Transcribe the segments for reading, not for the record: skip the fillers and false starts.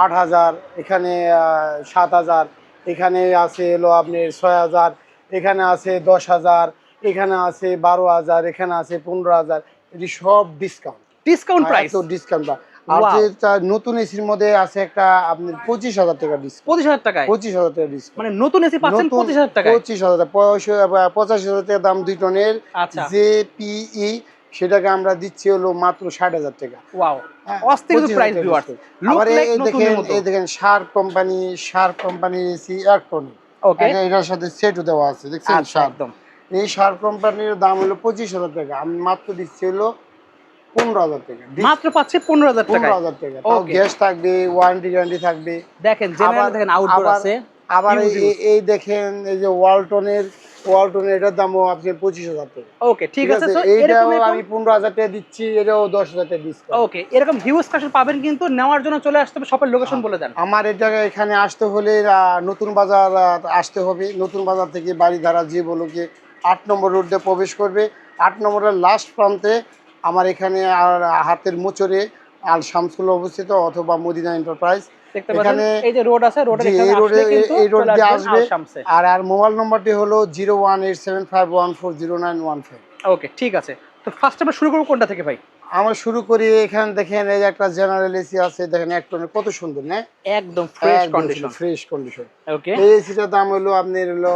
8,000, এখানে 7,000, এখানে আছে হলো আপনার 6,000, এখানে আছে 10,000, এখানে আছে 12,000, এখানে আছে 15,000। এটি সব ডিসকাউন্ট ডিসকাউন্ট প্রাইস, ডিসকাউন্ট। আর যে নতুন এসির মধ্যে আছে একটা আপনার 25,000 টাকা ডিসকাউন্ট। 25,000 টাকায় 25,000 টাকা ডিসকাউন্ট, মানে নতুন এসি পাচ্ছেন 25,000 টাকায়। 25,000, 85,000 টাকা দাম 2 টনের আচ্ছা জেপিই, সেটাকে আমরা দিচ্ছি হলো মাত্র 60,000 টাকা। ওয়াও, অস্থির প্রাইস ভিউয়ার্স। আবার এই দেখেন শার্প কোম্পানির এসি 1 টন। ওকে, এটার সাথে সেটও দেওয়া আছে, দেখছেন শার্প। একদম এই শার্প কোম্পানির দাম হলো 25,000 টাকা, আমি মাত্র দিচ্ছি হলো 15,000 টাকা। মাত্র পাচ্ছে 15,000 টাকা। 15,000 টাকা, তাও গ্যাস থাকবে, ওয়ারেন্টি গ্যারান্টি থাকবে। দেখেন জেনারেল, দেখেন আউটডোর আছে। আবার এই দেখেন এই যে ওয়ালটনের এটার দামও আপনার 25,000 টাকা। ওকে ঠিক আছে, সো এইটাও আমি 15,000 টাকা দিচ্ছি, এটাও 10,000 টাকা ডিসকাউন্ট। ওকে, এরকম হিউজ কালেকশন পাবেন, কিন্তু নেওয়ার জন্য চলে আসতে হবে। শপের লোকেশন বলে দেন। আমার এটা এখানে আসতে হলে নতুন বাজার আসতে হবে। নতুন বাজার থেকে বাড়িধারা যে বলো যে 8 নম্বর রোড দিয়ে প্রবেশ করবে, 8 নম্বরের লাস্ট প্রান্তে আমার এখানে আর হাতের মোচরে আল শামসুল অবস্থিত, অথবা মদিনা এন্টারপ্রাইজ। এখানে এই যে রোড আছে, রোডের এখানে আসলে কিন্তু এই রোড দিয়ে আসবে। শামসে। আর মোবাইল নম্বরটি হলো 01875140915। ওকে ঠিক আছে, তো ফার্স্ট আমরা শুরু করব কোনটা থেকে ভাই? আমরা শুরু করি এখানে দেখেন এই যে একটা জেনারেল এসি আছে, দেখেন 1 টনের, কত সুন্দর না, একদম fresh condition. Fresh condition. Okay, এই এসিটার দাম হলো আপনার হলো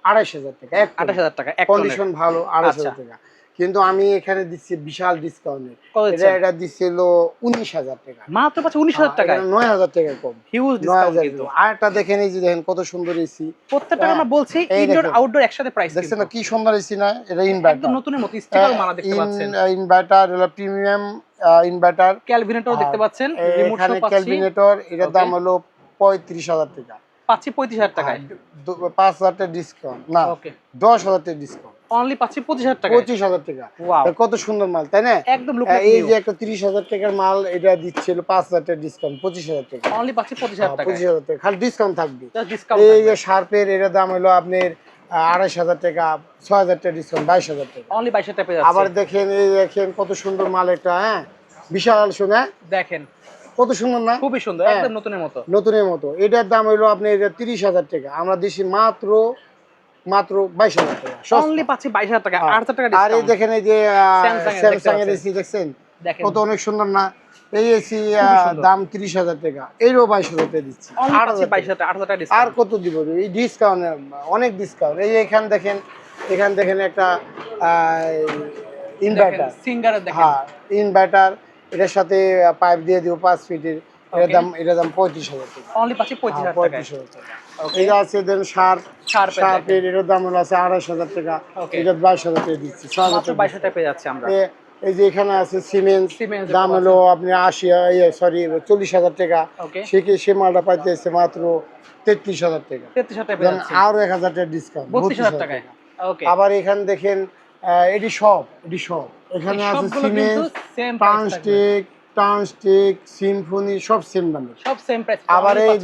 28,000 টাকা। 28,000 টাকা, কন্ডিশন ভালো, 28,000 টাকা। কিন্তু আমি এখানে দিচ্ছি বিশাল ডিসকাউন্টে, এটা দিচ্ছি হলো 19,000 টাকা। মাত্র পাচ্ছে 19,000 টাকা, 9,000 টাকা কম, হিউজ ডিসকাউন্ট কিন্তু। আরেকটা দেখেন, এই যে দেখেন কত সুন্দর এসি। প্রত্যেকটা আমরা বলছি ইনডোর আউটডোর একসাথে প্রাইস, দেখছেন না কি সুন্দর এসি না? এটা ইনভার্টার, একদম নতুনের মতো স্টিকার মারা দেখতে পাচ্ছেন। ইনভার্টার হলো প্রিমিয়াম ইনভার্টার। ক্যালভিনেটর দেখতে পাচ্ছেন, রিমোট সহ পাচ্ছি। ক্যালভিনেটর, এটার দাম হলো 35,000 টাকা। পাচ্ছি 35,000 টাকায়, 5,000 টাকা ডিসকাউন্ট না, ওকে 10,000 টাকা ডিসকাউন্ট, অনলি পাচ্ছি 25,000 টাকা। 25,000 টাকা। কত সুন্দর মাল, তাই না? একদম লুক এই যে একটা 30,000 টাকার মাল, এটা দিচ্ছিল 5,000 টাকা ডিসকাউন্ট, 25,000 টাকা। অনলি পাচ্ছি 25,000 টাকা, 25,000 টাকা খালি ডিসকাউন্ট থাকবে। ডিসকাউন্ট এই যে শার্পের, এটার দাম হলো আপনার 28,000 টাকা, 6,000 টাকা ডিসকাউন্ট, 22,000 টাকা। অনলি 22,000 টাকা পেয়ে যাচ্ছে। আবার দেখেন এই দেখেন কত সুন্দর মাল একটা, হ্যাঁ বিশাল শোনা, দেখেন কত সুন্দর না? খুবই সুন্দর, একদম নতুনের মতো। নতুনের মতো। এটার দাম হলো আপনার 30,000 টাকা, আমরা দিছি মাত্র 22,000 টাকা। অনলি পাচ্ছি 22,000 টাকা, 8,000 টাকা ডিসকাউন্ট। আর এই দেখেন এই যে স্যামসাং এর এসি দেখছেন কত অনেক সুন্দর না? এই এসি দাম 30,000 টাকা, এরও 22,000 টাকা দিচ্ছি। 22,000 টাকা, 8,000 টাকা ডিসকাউন্ট। আর কত দিব? এই ডিসকাউন্ট, অনেক ডিসকাউন্ট। এই এখানে দেখেন একটা ইনভার্টার, সিঙ্গারের দেখেন, হ্যাঁ ইনভার্টার, এটার সাথে পাইপ দিয়ে দিব 5 ফিটের। এটার দাম 35,000 টাকা, অনলি পাচ্ছি 25,000 টাকা। 35,000 টাকা। এটা আছে দেন শার্পের, এটার দাম হলো আছে 28,000 টাকা, এটা 22,000 টাকা দিচ্ছি, 6,000 টাকা। 22,000 টাকা পেয়ে যাচ্ছে আমরা। এই যে এখানে আছে সিমেন্স, দাম হলো আপনি 40,000 টাকা, সে মালটা পাইতেছে মাত্র 33,000 টাকা। 33,000 টাকা পেয়ে যাচ্ছে, আরো 1,000 টাকা ডিসকাউন্ট, 32,000 টাকা। ওকে, আবার এখানে দেখেন এটি সব এখানে আছে সিমেন্স, টার্নস্টিক, সিম্ফনি, সব সেম দামে, সব সেম প্রাইস। আবার এই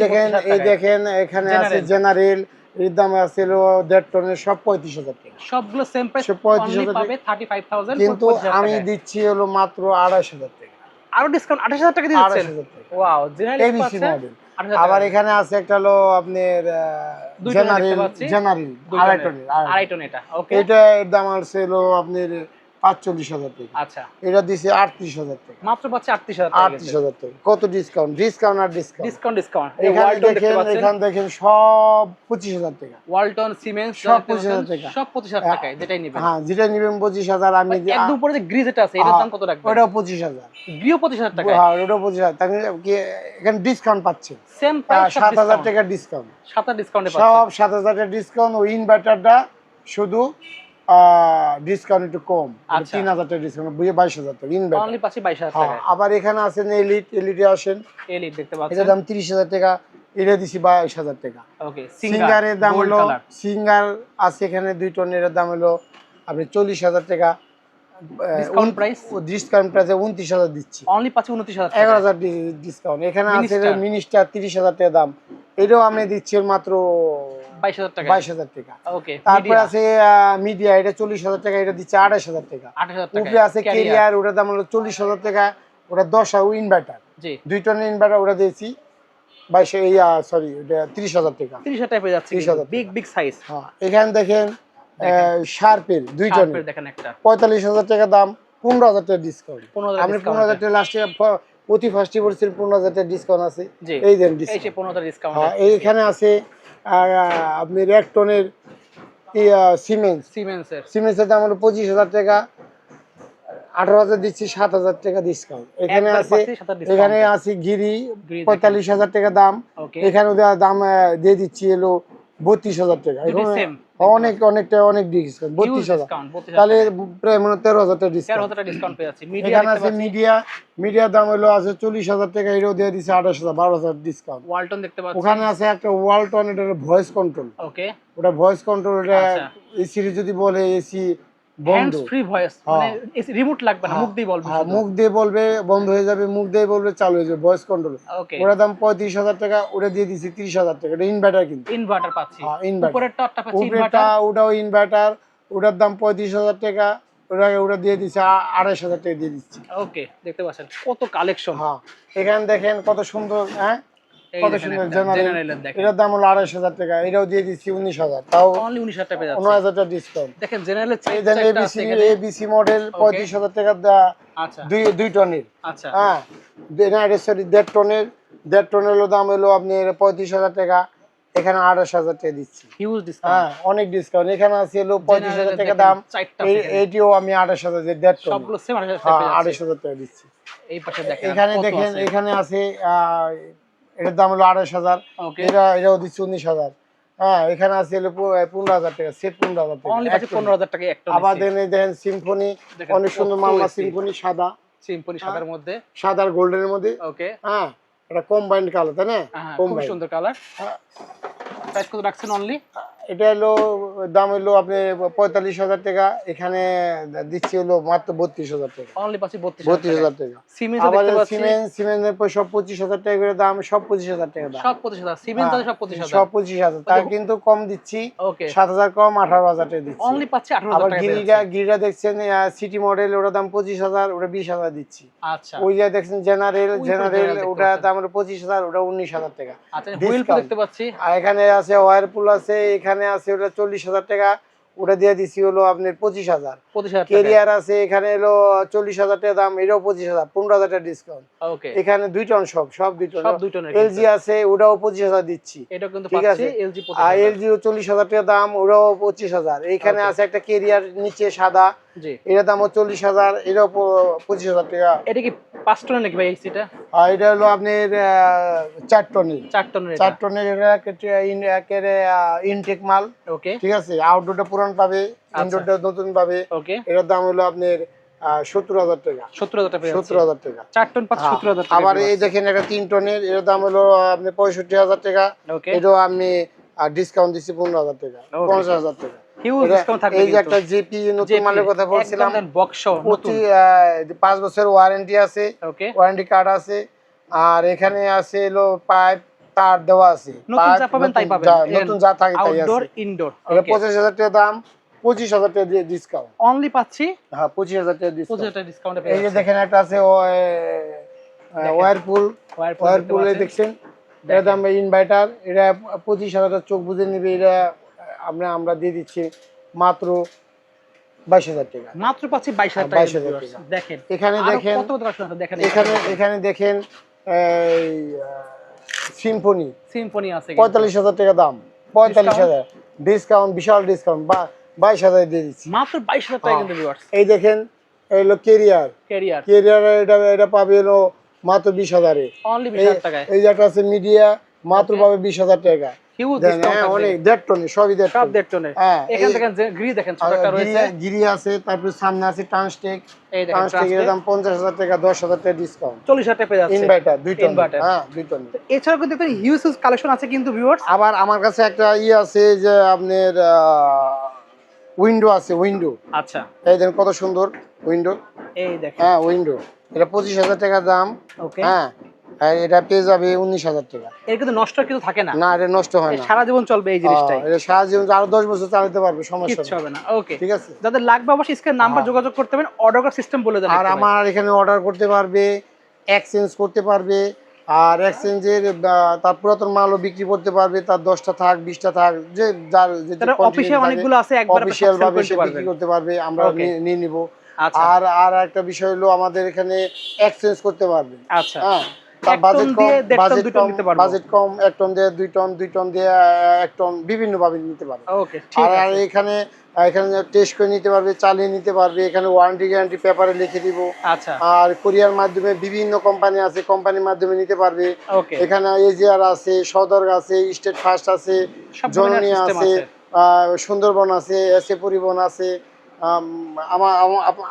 দেখেন এখানে আছে জেনারেল, এর দাম আছে 1.5 টনের, সব 35,000 টাকা। সবগুলো সেম প্রাইস, 35,000 পাবে 35,000, কিন্তু আমি দিচ্ছি হলো মাত্র 28,000 টাকা। আরো ডিসকাউন্ট 28,000 টাকা দিচ্ছেন। Wow, general ABC model. আবার এখানে আছে একটা হলো আপনার জেনারেল 2.5 টন, এটা ওকে, এটার দাম আছে হলো আপনার 45,000 টাকা। আচ্ছা, এটা দিছি 38,000 টাকা, মাত্র পাচ্ছে 38,000 টাকা। কত ডিসকাউন্ট, ডিসকাউন্ট আর ডিসকাউন্ট। এখানে দেখেন সব 25,000 টাকা। ওয়ালটন, সিমেন্স, সব 25,000 টাকা, সব 25,000 টাকায়, যেটাই নেবেন। হ্যাঁ যেটা নেবেন 25,000। আমি একদম উপরে যে গ্রিজ এটা আছে, এটার দাম কত রাখবেন? ওটাও 25,000, গ্রিও 25,000 টাকা। হ্যাঁ ওটাও 25,000 টাকা। এখানে ডিসকাউন্ট পাচ্ছে, সেম প্রাইস, 7,000 টাকা ডিসকাউন্ট, 7,000 ডিসকাউন্টে পাচ্ছেন, সব 7,000 টাকা ডিসকাউন্ট। ওই ইনভার্টারটা শুধু ডিসকাউন্ট একটু কম, 3,000 টাকা ডিসকাউন্ট, 22,000 টাকা ইনভার্টার, অনলি পাচ্ছি 22,000 টাকা। আবার এখানে আছেন এলিটে আসেন, এলিট দেখতে পাচ্ছেন, এটার দাম 30,000 টাকা, এটা দিছি 22,000 টাকা। ওকে, সিঙ্গারের দাম হলো, সিঙ্গার আছে এখানে 2 টনের, এর দাম হলো আপনি 40,000 টাকা। ডিসকাউন্ট প্রাইস 29,000 দিচ্ছি, অনলি পাচ্ছি 29,000 টাকা, 11,000 ডিসকাউন্ট। এখানে আছে মিনিস্টার 30,000 টাকা দাম, এটাও আমি দিচ্ছি মাত্র 22,000 টাকা। 22,000 টাকা। ওকে, তারপর আছে মিডিয়া, এটা 40,000 টাকা, এটা দিচ্ছে 28,000 টাকা। 28,000 টাকা। উপরে আছে ক্যারিয়ার, ওটার দাম হলো 40,000 টাকা, ওটা 10 ইনভার্টার, জি 2 টনের ইনভার্টার, ওটা দিয়েছি 22 সরি এটা 30,000 টাকা। 30,000 টাকা পেয়ে যাচ্ছে 30,000 বিগ বিগ সাইজ। হ্যাঁ এখানে দেখেন শার্পের 2 টনের দেখেন একটা 45,000 টাকা দাম, 15,000 টাকা ডিসকাউন্ট। 15,000 আপনি 15,000 টাকা লাস্টে প্রতি ফার্স্টে বলছেন 15,000 টাকা ডিসকাউন্ট আছে, জি এই দেন এই যে ডিসকাউন্ট। 15,000 ডিসকাউন্ট। হ্যাঁ এইখানে আছে আপনি 1 টনের সিমেন্সের সিমেন্সের দাম হলো 25,000 টাকা, 18,000 দিচ্ছি, 7,000 টাকা ডিসকাউন্ট। এখানে একবার আছে পাচ্ছি 7,000 ডিসকাউন্ট। এখানে আছে গিরি গিরি দেখেন। 45,000 টাকা দাম, ওকে এখানে ওদের দাম দিয়ে দিচ্ছি হলো 32,000 টাকা। দুটি এখন সেম অনেক ডিসকাউন্ট, 32,000। ডিসকাউন্ট 32,000 তাহলে প্রায় মনে হয় 13,000 টাকা ডিসকাউন্ট। 13,000 টাকা ডিসকাউন্ট পেয়ে যাচ্ছে। মিডিয়া এখানে দেখতে আছে পাচ্ছি, মিডিয়ার দাম হলো আছে 40,000 টাকা, এটাও দিয়ে দিচ্ছে 28,000, 12,000 ডিসকাউন্ট। ওয়ালটন দেখতে পাচ্ছি। ওখানে আছে একটা ওয়ালটন, এটা ভয়েস কন্ট্রোল, ওকে ওটা ভয়েস কন্ট্রোল, এটা আচ্ছা। এসি যদি বলে এসি বন্ধ, হ্যান্ডস ফ্রি ভয়েস, মানে রিমোট লাগবে না, মুখ দিয়ে বলবে হ্যাঁ শুধু। মুখ দিয়ে বলবে বন্ধ হয়ে যাবে, মুখ দিয়ে বলবে চালু হয়ে যাবে, ভয়েস কন্ট্রোল। ওকে ওটার দাম 35,000 টাকা, ওটা দিয়ে দিচ্ছি 30,000 টাকা। এটা ইনভার্টার কিন্তু, ইনভার্টার পাচ্ছি। হ্যাঁ ইনভার্টার। উপরেরটা একটা পাচ্ছি উপরেরটা ইনভার্টার। ওটাও ইনভার্টার, ওটার দাম 35,000 টাকা, ওটা দিয়ে দিচ্ছে 28,000 টাকা দিয়ে দিচ্ছি। ওকে দেখতে পাচ্ছেন কত কালেকশন। হ্যাঁ এখানে দেখেন কত সুন্দর, হ্যাঁ কত সুন্দর জেনারেল, জেনারেলের দেখেন এটার দাম হলো 28,000 টাকা, এটাও দিয়ে দিচ্ছি 19,000, তাও অনলি 19,000 টাকা পেয়ে যাচ্ছে। 19,000 টাকা ডিসকাউন্ট। দেখেন জেনারেলের এই দেন চারটা আছে এখানে। এবিসি মডেল 35,000 টাকা, আচ্ছা দুই টনের। আচ্ছা হ্যাঁ সরি 1.5 টনের, 1.5 টনের দাম হলো আপনার 35,000 টাকা, এখানে 28,000 টাকা দিচ্ছি। Huge discount. হ্যাঁ অনেক ডিসকাউন্ট। এখানে আছে হলো 35,000 টাকা দাম, এইটিও আমি 28,000, 1.5 টন, সবগুলো সেম 28,000 টাকা হ্যাঁ পেয়ে যাচ্ছে। 28,000 টাকা দিচ্ছি। এই পাশে দেখেন এখানে কত দেখেন আছে। এখানে আছে এটার দাম হলো 28,000, ওকে এটাও দিচ্ছি 19,000। হ্যাঁ এখানে আছে হলো 15,000 টাকা, সেট 15,000 টাকা অনলি পাচ্ছি 15,000 টাকা একটা। আবার দেখেন সিম্ফনি, দেখেন অনেক সুন্দর কত মামলা AC সিম্ফনি, সাদা সিম্পলি সাদার মধ্যে। সাদা আর গোল্ডেনের মধ্যে। ওকে হ্যাঁ এটা কম্বাইন্ড কালার, তাই না? খুব কম্বাইন্ড। সুন্দর কালার। প্রাইস কত রাখছেন অনলি? এটা হলো দাম হলো আপনি 45,000 টাকা, এখানে দিচ্ছি হলো মাত্র 32,000 টাকা। অনলি পাচ্ছি 32,000 টাকা। সিমেন্স আবার দেখতে পাচ্ছি সিমেন্টের পর সব 25,000 টাকা করে দাম, সব 25,000 টাকা দাম, সব 25,000 সিমেন্স আছে সব 25,000 সব 25,000। তার কিন্তু কম দিচ্ছি, ওকে 7,000 কম, 18,000 টাকা দিচ্ছি। অনলি পাচ্ছি 18,000 আবার টাকা। গিরিটা দেখছেন সিটি মডেল, ওটার দাম 25,000, ওটা 20,000 দিচ্ছি। আচ্ছা ওই যে দেখছেন জেনারেল, general দেখতে ওটার পাচ্ছেন। দাম হলো 25,000, ওটা 19,000 টাকা। আচ্ছা হুইলফুল দেখতে পাচ্ছি। আর এখানে আছে ওয়ারপুল আছে, এখানে আছে ওটা 40,000 টাকা, ওটা দিয়ে দিছি হলো আপনার 25,000। 25,000 টাকা। কেরিয়ার আছে এখানে হলো 40,000 টাকা দাম, এটাও 25,000, 15,000 টাকা ডিসকাউন্ট। ওকে এখানে 2 টন, সব 2 টন। সব 2 টনের। এলজি আছে, ওটাও 25,000 দিচ্ছি। এটা কিন্তু ঠিক পাচ্ছি আছে। এলজি আর 25,000। এলজি 40,000 টাকা দাম, ওটাও 25,000। এখানে Okay. আছে একটা কেরিয়ার নিচে সাদা, জি এটার দামও 40,000, এটাও 25,000 টাকা। এটা কি 5 টনের নাকি ভাই এসিটা? আর এটা হলো আপনার 4 টনের। 4 টনের এটা। 4 টনের, এটা একেবারে ইনটেক মাল। ওকে ঠিক আছে, আউটডোরটা পুরান পাবে, ইনডোরটা নতুন পাবে। ওকে এটার দাম হলো আপনার 70,000 টাকা। 70,000 টাকা পেয়ে যাচ্ছে। 70,000 টাকা। 4 টন পাচ্ছি 70,000 টাকা। আবার এই দেখেন একটা 3 টনের, এর দাম হলো আপনি 65,000 টাকা। ওকে এটাও আমি ডিসকাউন্ট দিচ্ছি 15,000 টাকা, Okay. 50,000 টাকা। হিউজ এটা- ডিসকাউন্ট থাকবে। এই যে একটা জিপি নতুন মালের কথা বলছিলাম, বক্স নতুন। প্রতি 5 বছর ওয়ারেন্টি আছে, ওকে ওয়ারেন্টি কার্ড আছে। আর এখানে আছে হলো পাইপ, তার দেওয়া আছে, নতুন যা পাবেন তাই পাবেন। নতুন যা থাকে তাই আউটডোর আছে। ইনডোর। এটা 25,000 টাকা দাম, 25,000 টাকা দিয়ে ডিসকাউন্ট। অনলি পাচ্ছি হ্যাঁ 25,000 টাকা ডিসকাউন্ট। 25,000 টাকা ডিসকাউন্টে এই পেয়ে যে যাচ্ছে। দেখেন একটা আছে ওয়ারপুল, ওয়ারপুলে দেখছেন, এর দাম ইনভার্টার, এটা 25,000 টাকা, চোখ বুঝে নিবে। এটা আমরা দিয়ে দিচ্ছি মাত্র 22,000 টাকা। মাত্র পাচ্ছি 22,000 টাকা। 22,000 viewers, টাকা। দেখেন এখানে আরো দেখেন, কত কালেকশন আছে দেখেন। এখানে দেখেন এই সিম্ফনি, সিম্ফনি আছে কিন্তু। 45,000 টাকা দাম, 45,000 ডিসকাউন্ট, বিশাল ডিসকাউন্ট, 22,000 দিয়ে দিচ্ছি। মাত্র 22,000 টাকা কিন্তু ভিউয়ার্স। এই দেখেন এই হলো কেরিয়ার, ক্যারিয়ার এটা পাবে হলো মাত্র 20,000 এ। অনলি 20,000 টাকায়। এই যে একটা আছে মিডিয়া, মাত্র পাবে 20,000 টাকা। হিউজ দেখেন, ডিসকাউন্ট থাকবে। অনেক 1.5 টনের, সবই 1.5 সব টন। 1.5 টনের। হ্যাঁ, এখান এই- দেখেন যে গ্রি দেখেন ছোট একটা রয়েছে। গিরি আছে, তারপর সামনে আছে ট্রান্সটেক, এই দেখেন ট্রান্সটেকের দাম 50,000 টাকা, 10,000 টাকা ডিসকাউন্ট। 40,000 টাকা পেয়ে যাচ্ছে। Inverter 2 ton, Inverter। হ্যাঁ 2 টন। এছাড়াও কিন্তু একটা হিউজ কালেকশন আছে কিন্তু ভিউয়ার্স। আবার আমার কাছে একটা আছে যে আপনার উইন্ডো আছে, উইন্ডো। আচ্ছা এই দেখেন কত সুন্দর উইন্ডো। এই দেখেন। হ্যাঁ উইন্ডো, এটা 25,000 টাকা দাম। ওকে হ্যাঁ, আর এটা পেয়ে যাবে 19,000 টাকা। এর কিন্তু নষ্ট কিছু থাকে না। না, এটা নষ্ট হয় এ না, সারা জীবন চলবে এই জিনিসটাই। এটা সারা জীবন আরো 10 বছর চালাতে পারবে, সমস্যা কিচ্ছু নেই। হবে না। ওকে ঠিক আছে। যাদের লাগবে অবশ্যই স্ক্রিন নাম্বার যোগাযোগ করতে পারেন। অর্ডার করার সিস্টেম বলে দেন। আর আমার এখানে অর্ডার করতে পারবে, এক্সচেঞ্জ করতে পারবে, আর এক্সচেঞ্জের তার পুরাতন মালও বিক্রি করতে পারবে, তার 10টা থাক 20টা থাক, যে যার তার অফিসিয়াল অনেকগুলো আছে, একবার অফিসিয়াল ভাবে সে বিক্রি বিক্রি করতে পারবে, আমরা Okay. নিয়ে নিব। আচ্ছা আর একটা বিষয় হলো আমাদের এখানে এক্সচেঞ্জ করতে পারবে। আচ্ছা, হ্যাঁ, তার এক বাজেট টন কম, দিয়ে 1.5 টন বাজেট 2 টন কম, নিতে পারবো। বাজেট কম, 1 টন দিয়ে 2 টন, 2 টন দিয়ে 1 টন, বিভিন্ন ভাবে নিতে পারবে। ওকে ঠিক আর আছে। এখানে এখানে টেস্ট করে নিতে পারবে, চালিয়ে নিতে পারবে, এখানে ওয়ারেন্টি গ্যারান্টি পেপারে লিখে দিব। আচ্ছা আর কোরিয়ার মাধ্যমে বিভিন্ন কোম্পানি আছে, কোম্পানির মাধ্যমে নিতে পারবে। ওকে, এখানে এজিআর আছে, সদর্গ আছে, স্টেট ফার্স্ট আছে, সব ধরনের জননী সিস্টেম আছে, আছে। সুন্দরবন আছে, এসএ পরিবহন আছে।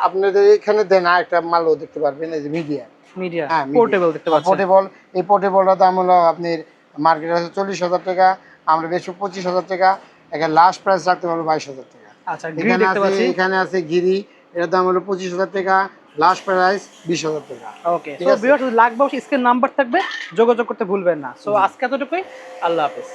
আপনাদের এখানে দেন একটা মালও দেখতে পারবেন, এই যে মিডিয়া। মিডিয়া হ্যাঁ, পোর্টেবল দেখতে পাচ্ছেন। পোর্টেবল। এই পোর্টেবলটার দাম হলো আপনার মার্কেটে আছে 40,000 টাকা, আমরা বেশি 25,000 টাকা। এখানে লাস্ট প্রাইস রাখতে পারবো 22,000 টাকা। আচ্ছা গ্রিল দেখতে পাচ্ছি। এখানে আছে গিরি, এটার দাম হলো 25,000 টাকা, লাস্ট প্রাইস 20,000 টাকা। ওকে, ঠিক সো আছে? ভিউয়ার্স লাগবে, স্ক্রিন নাম্বার থাকবে, যোগাযোগ করতে ভুলবেন না। সো আজকে এতটুকুই, আল্লাহ হাফেজ।